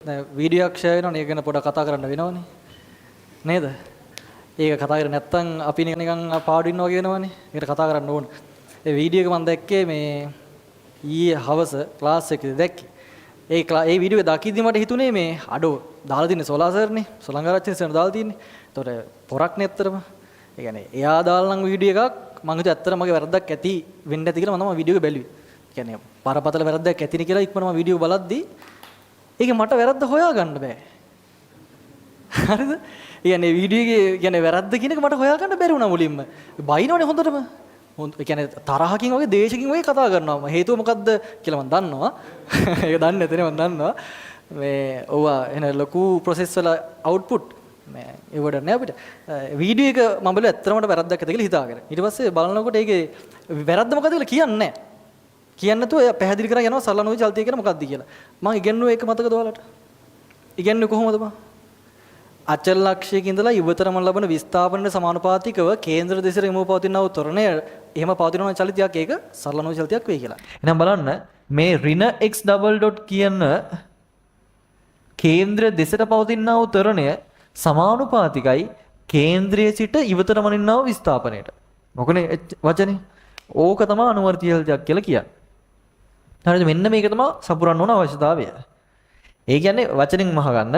දැන් වීඩියෝ එක ෂෙයා වෙනවනේ ඒක ගැන පොඩක් කතා කරන්න වෙනවනේ. නේද? ඒක කතා කරේ නැත්තම් අපි නිකන් පාඩු ඉන්නවා වගේ වෙනවනේ. ඒකට කතා කරන්න ඕන. ඒ වීඩියෝ එක මම දැක්කේ මේ ඊයේ හවස ක්ලාස් එකේදී දැක්කේ. ඒ වීඩියෝ එක දකිද්දි මට හිතුනේ මේ අඩෝ දාලා තින්නේ සෝලා සර්නේ. සොලංගාරච්චි සර් දාලා තින්නේ. ඒතකොට පොරක් නේ ඇත්තටම. ඒ කියන්නේ එයා දාලා නම් වීඩියෝ එකක් මම හිතුවා ඇත්තටම මගේ වැරද්දක් ඇති වෙන්න ඇති කියලා මම තමයි වීඩියෝ එක බැලුවේ. ඒ කියන්නේ පරපතල වැරද්දක් ඇතිනේ කියලා ඉක්මනම වීඩියෝ බලද්දි ඒක මට වැරද්ද හොයාගන්න බෑ. හරිද? ඒ කියන්නේ වීඩියෝ එකේ කියන්නේ වැරද්ද කියන එක මට හොයාගන්න බැරි වුණා මුලින්ම. බයිනවනේ හොඳටම. ඒ කියන්නේ තරහකින් වගේ දේශකින් වගේ කතා කරනවා. හේතුව මොකද්ද කියලා මම දන්නවා. ඒක දන්නේ නැතනේ මම දන්නවා. මේ ඕවා එන ලොකු ප්‍රොසෙස් වල අවුට්පුට් මේ ඒවට නෑ අපිට. වීඩියෝ එක මම බලුවා ඇත්තටම වැරද්දක් ඇති කියලා හිතාගෙන. ඊට පස්සේ බලනකොට ඒකේ වැරද්ද මොකද්ද කියලා කියන්නේ නැහැ. කියන්නේ නැතුව එයා පැහැදිලි කරගෙන යනවා සරලනෝයි චල්තිය කියන මොකක්ද කියලා. මම ඉගෙනුවේ ඒක මතකද ඔයාලට? ඉගෙනුවේ කොහොමද බං? අචල ලක්ෂයක ඉඳලා ඉවතරම ලබන විස්ථාපනයේ සමානුපාතිකව කේන්ද්‍ර දෙසට යොමු පවතිනා වූ ත්වරණය එහෙම පවතින චලිතයක් ඒක සරලනෝයි චලිතයක් වෙයි කියලා. එහෙනම් බලන්න මේ ඍණ x ඩබල් ඩොට් කියන කේන්ද්‍ර දෙසට පවතිනා වූ ත්වරණය සමානුපාතිකයි කේන්ද්‍රයේ සිට ඉවතර මනින්නා වූ විස්ථාපනයට. මොකනේ වචනේ? ඕක තමයි අනුවර්තී චලිතයක් කියලා කියන්නේ. හරිද? මෙන්න මේක තමයි සපුරන්න ඕන අවශ්‍යතාවය. ඒ කියන්නේ වචනෙන් මහගන්න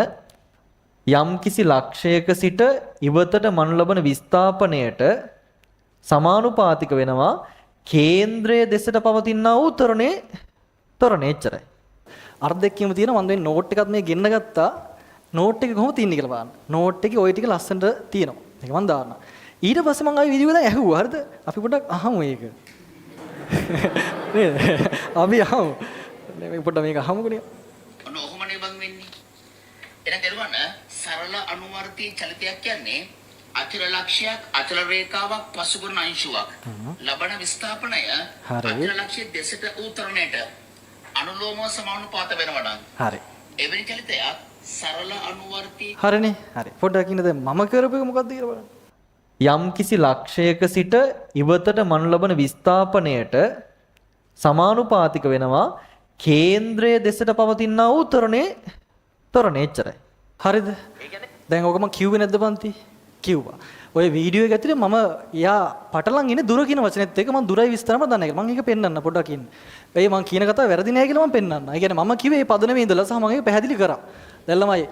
යම් කිසි ලක්ෂයක සිට ඉවතට මනු ලබන විස්ථාපනයට සමානුපාතික වෙනවා කේන්ද්‍රයේ දෙසට පවතිනා වූ ත්වරණය එච්චරයි. අර්ධ දෙකකින්ම තියෙන මම මේ නෝට් එකත් මේ ගෙන්න ගත්තා. නෝට් එක කොහොමද තියන්නේ කියලා බලන්න. නෝට් එකේ ওই ටික ලස්සනට තියෙනවා. ඒක මම දාන්නම්. ඊට පස්සේ මම ආයෙ වීඩියෝ එක ඇහුවා. හරිද? අපි පොඩ්ඩක් අහමු ඒක. නේද? අපි අහමු. මේ පොඩ්ඩක් මේක අහමුකනේ. ඔන්න ඔහොමනේ බං වෙන්නේ. එහෙනම් දරුවන් සරල අනුවර්තී චලිතයක් කියන්නේ අචල ලක්ෂයක් අචල රේඛාවක් පසු කරන අංශුවක්. ලබන විස්ථාපනය අචල ලක්ෂයේ දෙසට උතරණයට අනුලෝමව සමානුපාත වෙනවා නම්. හරි. එවැනි චලිතයක් සරල අනුවර්තී. හරිනේ. හරි. පොඩ්ඩක් ඉන්න දැන් මම කරපු එක මොකක්ද කියලා බලන්න. යම් කිසි ලක්ෂයක සිට ඉවතට මනු ලබන විස්ථාපනයට සමානුපාතික වෙනවා කේන්ද්‍රයේ දෙසට පවතිනා වූ ත්වරණය එච්චරයි. හරිද? දැන් ඕක මම කිව්වේ නැද්ද පන්ති? කිව්වා. ඔය වීඩියෝ එක ඇතුලේ මම යා පටලන් ඉන්නේ දුර කියන වචනේත් එක්ක මම දුරයි විස්තරම දන්නේ නැහැ. මම ඒක පෙන්නන්න පොඩ්ඩක් ඉන්න. ඒ මම කියන කතාව වැරදි නෑ කියලා මම පෙන්නන්න. ඒ කියන්නේ මම කිව්වේ මේ පදනමේ ඉඳලා සහ මම ඒක පැහැදිලි කරා. දැන් ළමයි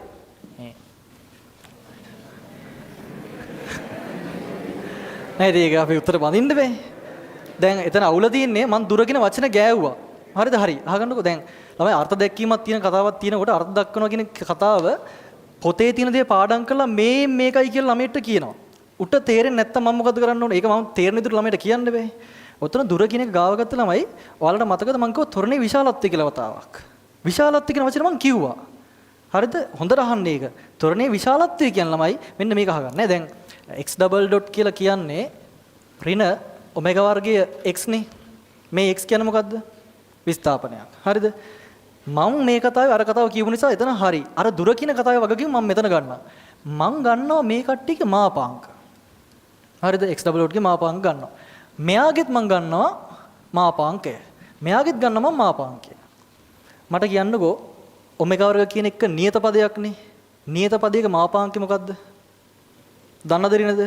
නේද ඒක අපි උත්තර බඳින්න බෑ. දැන් එතන අවුල තියෙන්නේ මම දුර කියන වචන ගෑවුවා. හරිද? හරි. අහගන්නකෝ දැන් ළමයි අර්ථ දැක්වීමක් තියෙන කතාවක් තියෙනකොට අර්ථ දක්වනවා කියන කතාව පොතේ තියෙන දේ පාඩම් කරලා මේකයි කියලා ළමයට කියනවා. උට තේරෙන්නේ නැත්තම් මම මොකද කරන්න ඕනේ? ඒක මම තේරෙන විදිහට ළමයට කියන්න බෑ. ඔතන දුර කියන එක ගාව ගත්ත ළමයි ඔයාලට මතකද මම කිව්වා ත්වරණේ විශාලත්වය කියලා වතාවක්. විශාලත්වය කියන වචනේ මම කිව්වා. හරිද? හොඳට අහන්න ඒක. ත්වරණේ විශාලත්වය කියන ළමයි මෙන්න මේක අහගන්න. දැන් x ඩබල් ඩොට් කියලා කියන්නේ ඍණ ඔමෙගා වර්ගයේ x නේ. මේ x කියන්නේ මොකද්ද? විස්ථාපනයක්. හරිද? මම මේ කතාවේ අර කතාව කියපු නිසා එතන හරි. අර දුර කියන කතාවේ වගකීම මම මෙතන ගන්නවා. මම ගන්නවා මේ කට්ටියගේ මාපාංක. හරිද? x ඩබල් ඩොට් ගේ මාපාංක ගන්නවා. මෙයාගෙත් මම ගන්නවා මාපාංකය. මෙයාගෙත් ගන්නවා මම මාපාංකය. මට කියන්නකෝ ඔමෙගා වර්ග කියන එක නියත පදයක් නේ. නියත පදයක මාපාංකය මොකද්ද? ධන දරිනද?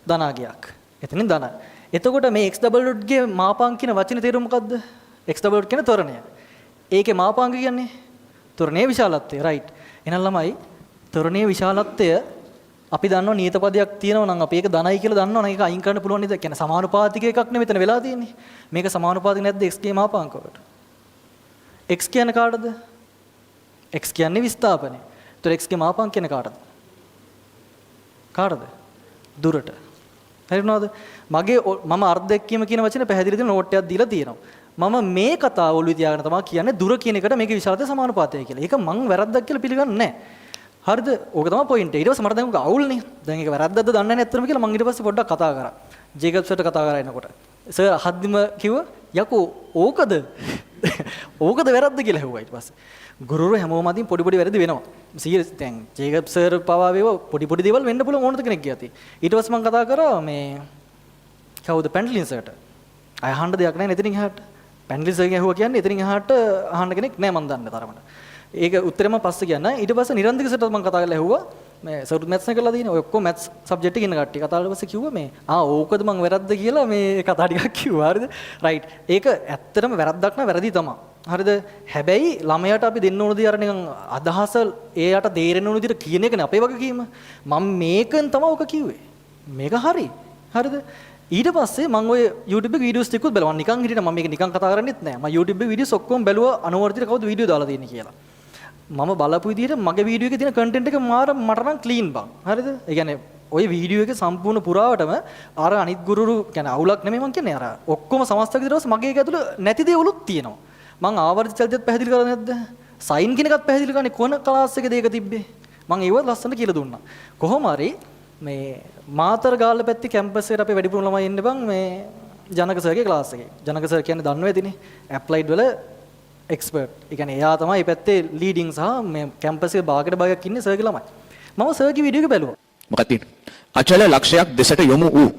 ධනාගයක්. එතනින් ධන. එතකොට මේ x ඩබල් ඩොට් ගේ මාපාංක කියන වචනේ තේරුම මොකද්ද? x ඩබල් ඩොට් කියන ත්වරණය. ඒකේ මාපාංක කියන්නේ ත්වරණයේ විශාලත්වය. රයිට්. එහෙනම් ළමයි ත්වරණයේ විශාලත්වය අපි දන්නවා නියත පදයක් තියෙනවා නම් අපි ඒක ධනයි කියලා දන්නවා නම් ඒක අයින් කරන්න පුළුවන් නේද? කියන්නේ සමානුපාතික එකක් නෙමෙයි මෙතන වෙලා තියෙන්නේ. මේක සමානුපාතික නැද්ද x ගේ මාපාංක වලට? x කියන්නේ කාටද? x කියන්නේ විස්ථාපනය. ඒතර x ගේ මාපාංක කියන්නේ කාටද? කාටද? දුරට. හරිනවද? මම අර්ධ දැක්වීම කියන වචනේ පැහැදිලි දෙන නෝට් එකක් දීලා තියෙනවා. මම මේ කතාව ඔළුවේ තියාගෙන තමයි කියන්නේ දුර කියන එකට මේකේ විශාලත්වය සමානුපාතයි කියලා. ඒක මං වැරද්දක් කියලා පිළිගන්නේ නැහැ. හරිද? ඕක තමයි පොයින්ට් එක. ඊට පස්සේ මට දැන් උග අවුල්නේ. දැන් ඒක වැරද්දක්ද දන්නේ නැහැ නැත්තරම කියලා මං ඊට පස්සේ පොඩ්ඩක් කතා කරා. ජේකබ්ස් වලට කතා කරා එනකොට. සර් අහද්දිම කිව්වා යකෝ ඕකද? ඕකද වැරද්ද කියලා හෙව්වා ඊට පස්සේ. ගුරුවරු හැමෝම අදින් පොඩි පොඩි වැරදි වෙනවා. සීරියස් දැන් ජේකබ් සර් පවා වේවා පොඩි පොඩි දේවල් වෙන්න පුළුවන් ඕනද කෙනෙක් කියති. ඊට පස්සේ මං කතා කරා මේ කවුද පැන්ඩලින් සර්ට. අය අහන්න දෙයක් නැහැ නේද ඉතින් එහාට. පැන්ඩලින් සර්ගෙන් ඇහුවා කියන්නේ ඉතින් එහාට අහන්න කෙනෙක් නැහැ මං දන්නේ තරමට. ඒක උත්තරේ මම පස්සේ කියන්න. ඊට පස්සේ නිරන්දික සර්ට මම කතා කරලා ඇහුවා මේ සර්ට මැත්ස් නේ කරලා තියෙන්නේ. ඔය ඔක්කොම මැත්ස් සබ්ජෙක්ට් එකේ ඉන්න කට්ටිය කතා කරලා පස්සේ කිව්වා මේ ඕකද මං වැරද්ද කියලා මේ කතා ටිකක් කිව්වා. හරිද? රයිට්. ඒක ඇත්තටම වැරද්දක් නෑ වැරදි තමයි. හරිද? හැබැයි ළමයාට අපි දෙන්න ඕන දේ අර නිකන් අදහස එයාට තේරෙන ඕන විදිහට කියන එකනේ අපේ වගකීම. මම මේකෙන් තමයි ඔක කිව්වේ. මේක හරි. හරිද? ඊට පස්සේ මම ඔය YouTube එකේ වීඩියෝස් ටිකකුත් බලනවා. නිකන් හිටියට මම මේක නිකන් කතා කරන්නේත් නෑ. මම YouTube එකේ වීඩියෝස් ඔක්කොම බැලුවා අනුවර්තිත කවුද වීඩියෝ දාලා තියෙන්නේ කියලා. මම බලපු විදිහට මගේ වීඩියෝ එකේ තියෙන කන්ටෙන්ට් එක මට නම් ක්ලීන් බං. හරිද? ඒ කියන්නේ ওই වීඩියෝ එකේ සම්පූර්ණ පුරාවටම අර අනිත් ගුරුරු කියන්නේ අවුලක් නෙමෙයි මං කියන්නේ අර ඔක්කොම සමස්ත විදිහට මගේ එක ඇතුළේ නැති දේවලුත් තියෙනවා. මං ආවර්තිත චරිතයත් පැහැදිලි කරලා නැද්ද? සයින් කියන එකත් පැහැදිලි කරන්නේ කොන ක්ලාස් එකේද ඒක තිබ්බේ? මං ඒව ලස්සනට කියලා දුන්නා. කොහොම හරි මේ මාතර ගාල්ල පැත්තේ කැම්පස් එකට අපේ වැඩිපුර ළමයි ඉන්නේ බං මේ ජනක සර්ගේ ක්ලාස් එකේ. ජනක සර් කියන්නේ දන්නව ඇතිනේ. ඇප්ලයිඩ් වල එක්ස්පර්ට්. ඒ කියන්නේ එයා තමයි මේ පැත්තේ ලීඩින් සහ මේ කැම්පස් එකේ භාගයට භාගයක් ඉන්නේ සර්ගේ ළමයි. මම සර්ගේ වීඩියෝ එක බැලුවා. මොකක්ද තියෙන්නේ? අචල ලක්ෂයක් දෙසට යොමු වූ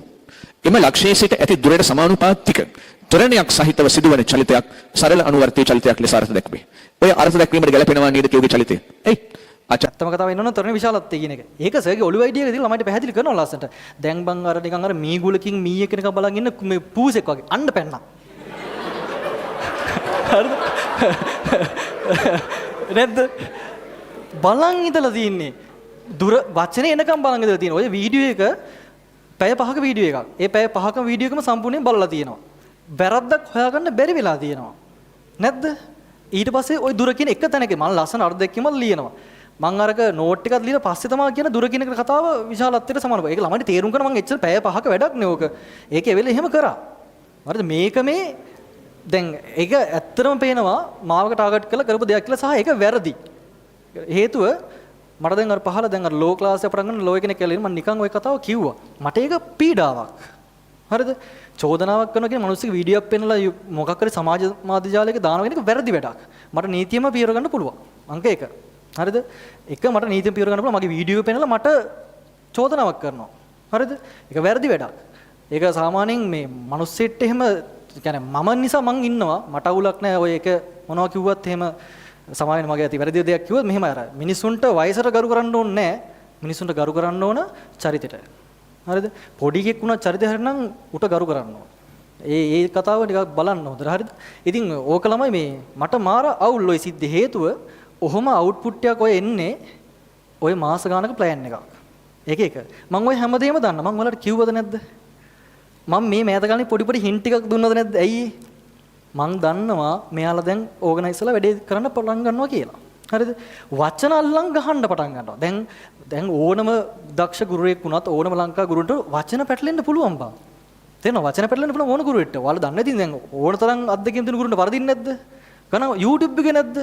එම ලක්ෂයේ සිට ඇති දුරට සමානුපාතික ත්වරණයක් සහිතව සිදුවන චලිතයක් සරල අනුවර්තී චලිතයක් ලෙස අර්ථ දැක්වේ. ඔය අර්ථ දැක්වීමට ගැලපෙනවා නේද කියෝගේ චලිතය? එයි අචත්තම කතාව වෙන්න ඕන ත්වරණ විශාලත්වය කියන එක. ඒක සර්ගේ ඔළුව අයිඩියා එකදී ළමයිට පැහැදිලි කරනවා ලස්සනට. දැන් බං අර නිකන් අර මීගුලකින් මීයක් කෙනෙක් බලන් ඉන්න මේ පූසෙක් වගේ අඬ පැන්නා. හරිද? නැද්ද? බලන් ඉඳලා තින්නේ. දුර වචනේ එනකම් බලන් ඉඳලා තියෙන. ඔය වීඩියෝ එක පැය 5ක වීඩියෝ එකක්. ඒ පැය 5ක වීඩියෝ එකම සම්පූර්ණයෙන් බලලා තියෙනවා. වැරද්දක් හොයාගන්න බැරි වෙලා තියෙනවා. නැද්ද? ඊට පස්සේ ওই දුර කියන එක තැනක මම ලස්සන අර්ථ දැක්කීමක් ලියනවා. මම අරක නෝට් එකක් ලියලා පස්සේ තමයි කියන දුර කියන කතාව විශාලත්වයට සමානව. ඒක ළමයිට තේරුම් ගන්න මම එච්චර පැය 5ක වැඩක් නේ ඕක. ඒක ඒ වෙලේ එහෙම කරා. හරිද? මේක මේ දැන් ඒක ඇත්තටම පේනවා මාවක ටාගට් කරලා කරපු දෙයක් කියලා සහ ඒක වැරදි. හේතුව මට දැන් අර පහළ දැන් අර ලෝ ක්ලාස් එක පටන් ගන්න ලෝ කෙනෙක් කියලා මම නිකන් ওই කතාව කිව්වා. මට ඒක පීඩාවක්. හරිද? චෝදනාවක් කරනවා කියන මිනිස්සුගේ වීඩියෝ එකක් පෙන්නලා මොකක් හරි සමාජ මාධ්‍ය ජාලයක දානවා කියන එක වැරදි වැඩක්. මට නීතියම පියවර ගන්න පුළුවන්. අංක 1. හරිද? එක මට නීතියම පියවර ගන්න පුළුවන්. මගේ වීඩියෝ එක පෙන්නලා මට චෝදනාවක් කරනවා. හරිද? ඒක වැරදි වැඩක්. ඒක සාමාන්‍යයෙන් මේ මිනිස්සෙට එහෙම කියන්නේ මම නිසා මං ඉන්නවා. මට අවුලක් නැහැ. ඔය එක මොනවා කිව්වත් එහෙම සමාවෙන්න මගේ ඇති වැරදි දෙයක් කිව්වොත් මෙහෙම අර මිනිසුන්ට වයසට ගරු කරන්න ඕනේ නැහැ. මිනිසුන්ට ගරු කරන්න ඕන චරිතයට. හරිද? පොඩි එකෙක් වුණා චරිතය හරිනම් උට ගරු කරන්න ඕන. ඒ කතාව ටිකක් බලන්න හොඳට. හරිද? ඉතින් ඕක ළමයි මේ මට මාර අවුල් ඔය සිද්ධ හේතුව ඔහොම අවුට්පුට් එකක් ඔය එන්නේ ඔය මාස ගානක ප්ලෑන් එකක්. එක. මම ඔය හැමදේම දන්නා. මම ඔයාලට කිව්වද නැද්ද? මම මේ මෑත ගානේ පොඩි හින්ට් ටිකක් දුන්නද නැද්ද? ඇයි? මං දන්නවා මෙයාලා දැන් ඕගනයිසර්ලා වැඩේ කරන්න පටන් ගන්නවා කියලා. හරිද? වචන අල්ලන් ගහන්න පටන් ගන්නවා. දැන් ඕනම දක්ෂ ගුරුවෙක් වුණත් ඕනම ලංකා ගුරුන්ට වචන පැටලෙන්න පුළුවන් බං. තේරෙනවද? වචන පැටලෙන්න පුළුවන් ඕන ගුරුවෙක්ට. ඔයාලා දන්නේ නැතිනම් දැන් ඕන තරම් අත්දැකීම් දෙන ගුරුන්ට වරදින්නේ නැද්ද? ගන්න YouTube එකේ නැද්ද?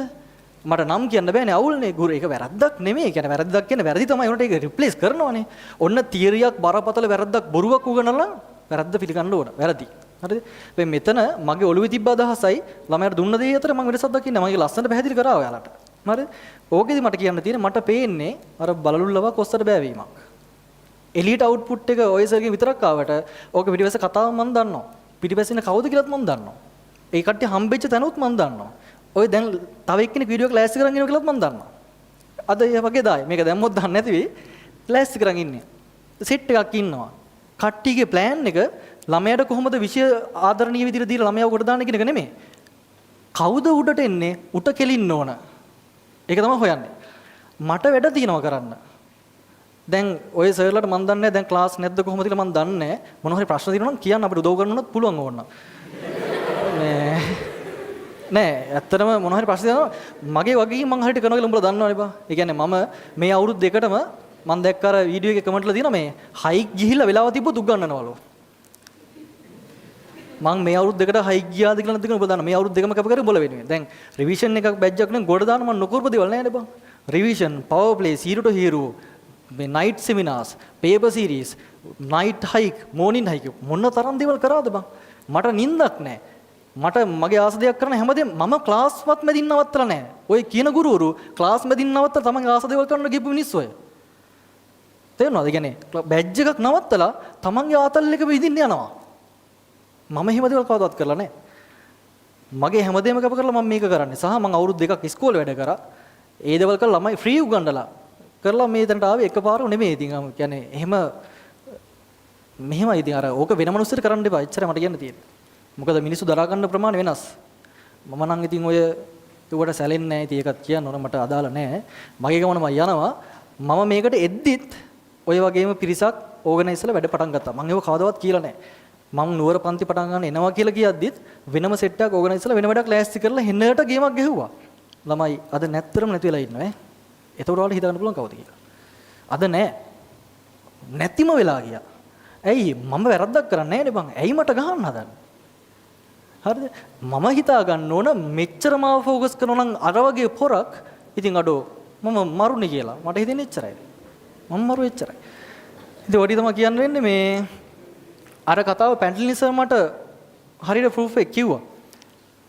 මට නම් කියන්න බෑනේ අවුල්නේ ගුරු. ඒක වැරද්දක් නෙමෙයි. කියන්නේ වැරද්දක් කියන්නේ වැරදි තමයි. උන්ට ඒක රිප්ලේස් කරනවානේ. ඔන්න තියරියක් බරපතල වැරද්දක් බොරුවක් උගනලා වැරද්ද පිළිගන්න ඕන. වැරදි. හරිද? මේ මෙතන මගේ ඔළුවේ තිබ්බ අදහසයි ළමයාට දුන්න දේ අතර මම වෙනසක් දකින්නේ. මම ඒක ලස්සනට පැහැදිලි කරා ඔයාලට. හරිද? ඕකෙදි මට කියන්න තියෙන්නේ මට පේන්නේ අර බලලුල්ලව කොස්සට බෑවීමක්. එලියට අවුට්පුට් එක ඔය සර්ගෙන් විතරක් ආවට ඕක පිටිපස්ස කතාව මම දන්නවා. පිටිපස්සේ ඉන්න කවුද කියලාත් මම දන්නවා. ඒ කට්ටිය හම්බෙච්ච තැනුත් මම දන්නවා. ඔය දැන් තව එක්කෙනෙක් වීඩියෝ එක ලෑස්ති කරන් ඉනවා කියලාත් මම දන්නවා. අද ඒ වගේ දායි. මේක දැම්මොත් දන්නේ නැති වෙයි. ලෑස්ති කරන් ඉන්නේ. සෙට් එකක් ඉන්නවා. කට්ටියගේ ප්ලෑන් එක ළමයාට කොහොමද විෂය ආදරණීය විදිහට දීලා ළමයාව කොට දාන්න කියන එක නෙමෙයි. කවුද උඩට එන්නේ? උට කෙලින්න ඕන. ඒක තමයි හොයන්නේ. මට වැඩ තියෙනවා කරන්න. දැන් ඔය සර්ලට මම දන්නේ නැහැ දැන් ක්ලාස් නැද්ද කොහොමද කියලා මම දන්නේ නැහැ. මොන හරි ප්‍රශ්න තියෙනවා නම් කියන්න අපිට උදව් කරන්න උනත් පුළුවන් ඕන. නෑ ඇත්තටම මොන හරි ප්‍රශ්න තියෙනවා මගේ වගේ මම හරියට කරනවා කියලා උඹලා දන්නවනේ බා. ඒ කියන්නේ මම මේ අවුරුදු දෙකටම මම දැක්ක අර වීඩියෝ එකේ කමෙන්ට් වල තියෙනවා මේ හයික් ගිහිල්ලා වෙලාව තිබ්බොත් උගන්නනවලු. මම මේ අවුරුදු දෙකට හයික් ගියාද කියලා නැද්ද කියලා ඔබ දන්නා. මේ අවුරුදු දෙකම කැප කරේ උඹලා වෙනුවෙන්. දැන් රිවිෂන් එකක් බැජ් එකක් නම් ගොඩ දාන්න මම නොකරපු දේවල් නෑනේ බං. Revision, power play, zero to hero, මේ night seminars, paper series, night hike, morning hike මොන තරම් දේවල් කරාද බං. මට නිින්දක් නෑ. මට මගේ ආස දෙයක් කරන හැමදේම මම ක්ලාස්වත් මැදින් නවත්තලා නෑ. ඔය කියන ගුරුවරු ක්ලාස් මැදින් නවත්තලා තමන්ගේ ආස දේවල් කරන්න ගිහපු මිනිස්සු අය. තේරෙනවද? ඒ කියන්නේ බැජ් එකක් නවත්තලා තමන්ගේ ආතල් එක විදින්න යනවා. මම එහෙම දේවල් කවදාවත් කරලා නැහැ. මගේ හැමදේම කැප කරලා මම මේක කරන්නේ. සහ මම අවුරුදු දෙකක් ඉස්කෝලේ වැඩ කරා. ඒ දේවල් කරලා ළමයි ෆ්‍රී උගන්වලා කරලා මේ තැනට ආවේ එකපාරම නෙමෙයි. ඉතින් කියන්නේ මෙහෙමයි ඉතින් අර ඕක වෙන මනුස්සයෙක් කරන්න එපා. එච්චරයි මට කියන්න තියෙන්නේ. මොකද මිනිස්සු දරා ගන්න ප්‍රමාණය වෙනස්. මම නම් ඉතින් ඔය ඒකට සැලෙන්නේ නැහැ. ඉතින් ඒකත් කියන්න ඕන මට අදාළ නැහැ. මගේ ගමන මම යනවා. මම මේකට එද්දිත් ඔය වගේම පිරිසක් ඕගනයිස්ලා වැඩ පටන් ගත්තා. මම ඒක කවදාවත් කියලා නැහැ. මම නුවර පන්ති පටන් ගන්න එනවා කියලා කියද්දිත් වෙනම සෙට් එකක් ඕගනයිස්ලා වෙන වැඩක් ලෑස්ති කරලා හෙන්නට ගේමක් ගැහුවා. ළමයි අද නැත්තරම නැති වෙලා ඉන්නවා ඈ. ඒතකොට ඔයාලට හිතන්න පුළුවන් කවුද කියලා. අද නැහැ. නැතිම වෙලා ගියා. ඇයි මම වැරද්දක් කරන්නේ නැහැ නේ බං. ඇයි මට ගහන්න හදන්නේ? හරිද? මම හිතා ගන්න ඕන මෙච්චර මාව ફોකස් කරනවා නම් අර වගේ පොරක් ඉතින් අඩෝ මම මරුනේ කියලා. මට හිතෙන්නේ එච්චරයි. මම මරු එච්චරයි. ඉතින් ඔඩි තමයි කියන්න වෙන්නේ මේ අර කතාව පැන්ඩලිසර් මට හරියට ප්‍රූෆ් එක කිව්වා.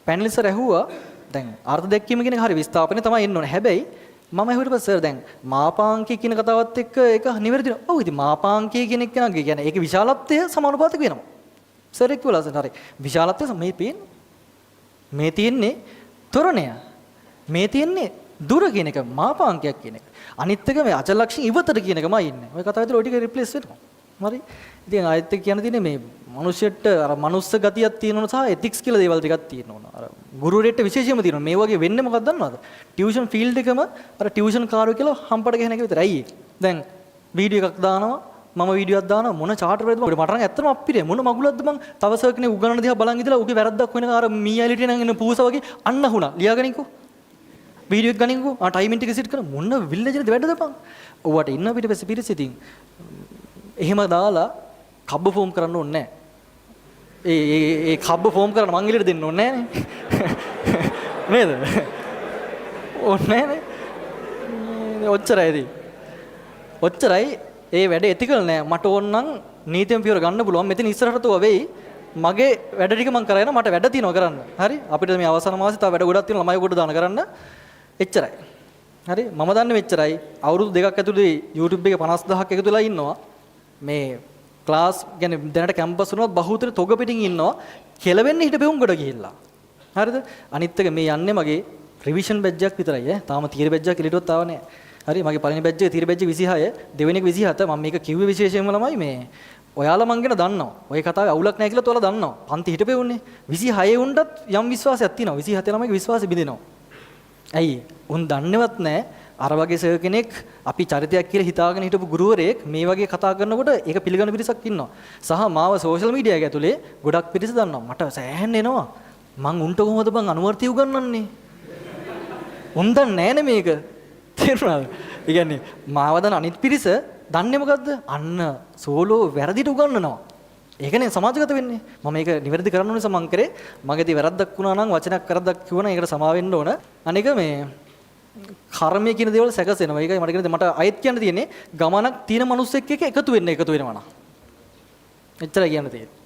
පැන්ඩලිසර් ඇහුවා දැන් අර්ථ දැක්වීම කියන එක හරි විස්ථාපනය තමයි එන්න ඕනේ. හැබැයි මම ඇහුවට පස්සේ සර් දැන් මාපාංකය කියන කතාවත් එක්ක ඒක නිවැරදිද? ඔව් ඉතින් මාපාංකය කියන එක කියන්නේ ඒක විශාලත්වය සමානුපාතික වෙනවා. සර් එක්ක වලස හරි. විශාලත්වය මේ තියෙන්නේ තොරණය. මේ තියෙන්නේ දුර කියන එක මාපාංකයක් කියන එක. අනිත් එක මේ අචල ලක්ෂණ ඉවතට කියන එකමයි ඉන්නේ. ඔය කතාව ඇතුළේ ඔය ටික රිප්ලේස් වෙනවා. හරි. ඉතින් ආයෙත් කියන්න තියෙන්නේ මේ මිනිස්සෙට අර මනුස්ස ගතියක් තියෙනවා සහ එතික්ස් කියලා දේවල් ටිකක් තියෙනවා. අර ගුරුවරයෙක්ට විශේෂයෙන්ම තියෙනවා. මේ වගේ වෙන්නේ මොකක්ද දන්නවද? ටියුෂන් ෆීල්ඩ් එකම අර ටියුෂන් කාර්යෝ කියලා හම්පට ගහන එක විතරයි. ඇයි දැන් වීඩියෝ එකක් දානවා මම වීඩියෝ එකක් දානවා මොන චාටර් වලද මට නම් ඇත්තම අප්පිරිය මොන මගුලක්ද මං තව සර් කෙනෙක් උගන්නන දිහා බලන් ඉඳලා උගේ වැරද්දක් වෙන අර මීයලිට නම් එන පූස වගේ අන්න හුණා. ලියාගනින්කෝ. වීඩියෝ එක ගනින්කෝ. ටයිමින් ටික සිට කරන මොන විල්ලේජ්ද වැඩද බං? ඔවට ඉන්න පිටිපස්සේ පිරිස ඉතින් එහෙම දාලා කබ්බ ෆෝම් කරන්න ඕනේ නැහැ. ඒ කබ්බ ෆෝම් කරන්න මං ඉලට දෙන්න ඕනේ නැහැ නේද? ඕනේ නැහැ. ඔච්චරයි ඒ වැඩ එතිකල් නෑ. මට ඕනනම් නීතියම පියවර ගන්න පුළුවන්. මෙතන ඉස්සරහට තෝ වෙයි. මගේ වැඩ ටික මං කරගෙන මට වැඩ තියෙනවා කරන්න. හරි? අපිට මේ අවසාන මාසේ තව වැඩ ගොඩක් තියෙනවා ළමයි කොට දාන කරන්න. එච්චරයි. හරි? මම දන්නේ මෙච්චරයි. අවුරුදු දෙකක් ඇතුළේ YouTube එකේ 50000ක් එකතු වෙලා ඉන්නවා. මේ ක්ලාස් කියන්නේ දැනට කැම්පස් වුණත් බහුතර තොග පිටින් ඉන්නවා. කෙලවෙන්නේ හිටපෙවුම් ගොඩ ගිහිල්ලා. හරිද? අනිත් එක මේ යන්නේ මගේ රිවිෂන් බැජ් එකක් විතරයි ඈ. තාම තීර බැජ් එකක් එළියටවත් ආව නෑ. හරි මගේ පළවෙනි බැජ් එකේ තීර බැජ් 26 දෙවෙනි එක 27 මම මේක කිව්වේ විශේෂයෙන්ම ළමයි මේ ඔයාලා මං ගැන දන්නවා. ඔය කතාවේ අවුලක් නැහැ කියලා ඔයාලා දන්නවා. පන්ති හිටපෙවුන්නේ 26 උන්ටත් යම් විශ්වාසයක් තියෙනවා. 27 ළමයිගේ විශ්වාසෙ බිඳිනවා. ඇයි? උන් දන්නේවත් නැහැ අර වගේ සර් කෙනෙක් අපි චරිතයක් කියලා හිතාගෙන හිටපු ගුරුවරයෙක් මේ වගේ කතා කරනකොට ඒක පිළිගන්න පිරිසක් ඉන්නවා. සහ මාව සෝෂල් මීඩියා එක ඇතුලේ ගොඩක් පිරිස දන්නවා. මට සෑහෙන්න එනවා. මං උන්ට කොහොමද බං අනුවර්තිය උගන්වන්නේ? උන් දන්නේ නැහැනේ මේක. තේරුණාද? ඒ කියන්නේ මාව දන්න අනිත් පිරිස දන්නේ මොකද්ද? අන්න සෝලෝ වැරදිට උගන්වනවා. ඒකනේ සමාජගත වෙන්නේ. මම මේක නිවැරදි කරන්න ඕනේ සමන් කරේ. මගේදී වැරද්දක් වුණා නම් වචනයක් කරද්දක් කිව්වනම් ඒකට සමා වෙන්න ඕන. අනික මේ කර්මය කියන දේවල් සැකසෙනවා. ඒකයි මට කියන්නේ මට අයත් කියන්න තියෙන්නේ ගමනක් තියෙන මිනිස්සෙක් එක්ක එකතු වෙනවා නම්. එච්චරයි කියන්න තියෙන්නේ.